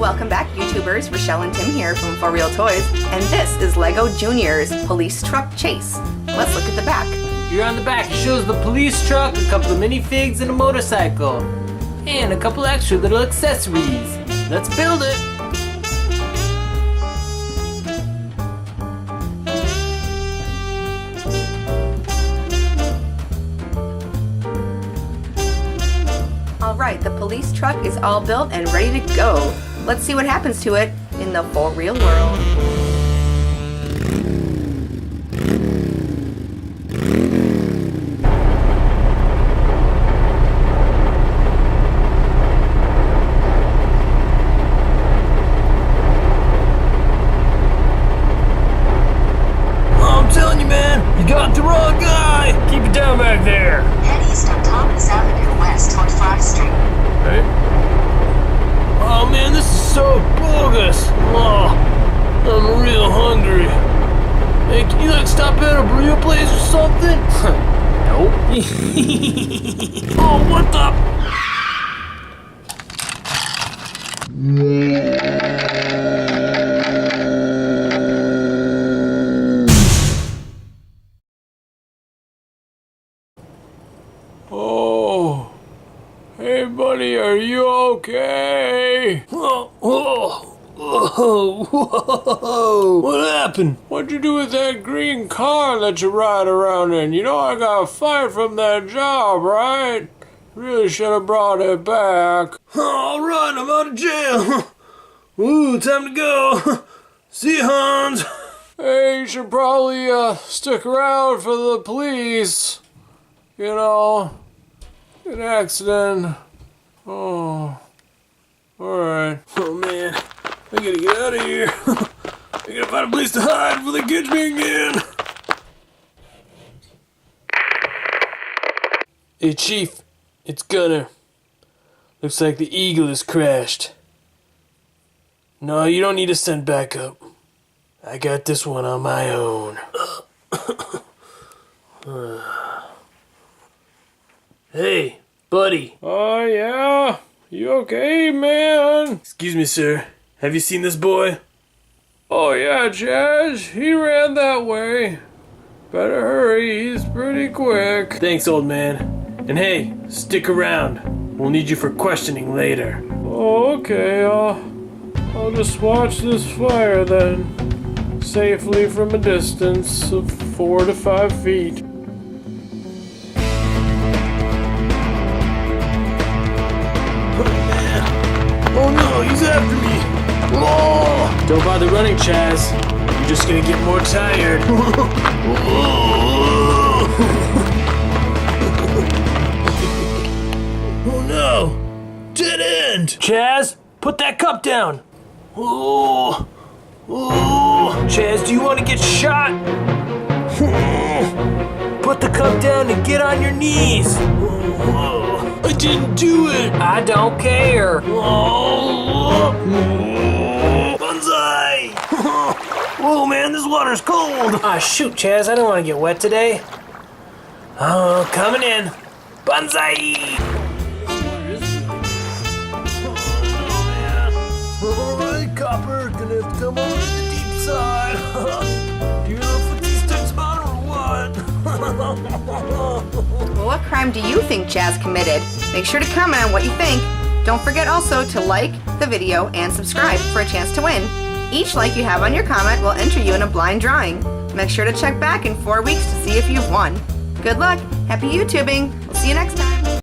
Welcome back, YouTubers. Rochelle and Tim here from For Real Toys, and this is LEGO Junior's Police Truck Chase. Let's look at the back. Here on the back, it shows the police truck, a couple of minifigs, and a motorcycle. And a couple extra little accessories. Let's build it! Alright, the police truck is all built and ready to go. Let's see what happens to it in the For Real world. I'm telling you, man, you got the wrong guy! Keep it down back there! Head east on Thomas Avenue West on 5th Street. Hey? Oh man, this is so bogus! Oh, I'm real hungry. Hey, can you like stop at a burrito place or something? Nope. Oh, what the? Oh. Hey buddy, are you okay? Whoa. What happened? What'd you do with that green car that you ride around in? You know I got fired from that job, right? Really should have brought it back. Alright, I'm out of jail. Ooh, time to go. See you, Hans. Hey, you should probably stick around for the police. You know, an accident. Oh, alright. Oh man, I gotta get out of here. I gotta find a place to hide before they catch me again. Hey Chief, it's Gunner. Looks like the Eagle has crashed. No, you don't need to send backup. I got this one on my own. Hey, buddy. Oh, yeah? You okay, man? Excuse me, sir. Have you seen this boy? Oh, yeah, Chaz. He ran that way. Better hurry. He's pretty quick. Thanks, old man. And hey, stick around. We'll need you for questioning later. Oh, okay. I'll just watch this fire then. Safely from a distance of 4 to 5 feet. Oh no, he's after me! Whoa! Don't bother running, Chaz. You're just gonna get more tired. Oh no! Dead end! Chaz, put that cup down! Oh! Chaz, do you want to get shot? Put the cup down and get on your knees! I didn't do it! I don't care! Banzai! Whoa, man, this water's cold! Ah, shoot, Chaz, I don't want to get wet today. Oh, coming in. Banzai! Alright, Copper, gonna have to come over to the deep side. Do you know if these sticks on or what? Well, what crime do you think Chaz committed? Make sure to comment on what you think. Don't forget also to like the video and subscribe for a chance to win. Each like you have on your comment will enter you in a blind drawing. Make sure to check back in 4 weeks to see if you've won. Good luck, happy YouTubing, we'll see you next time.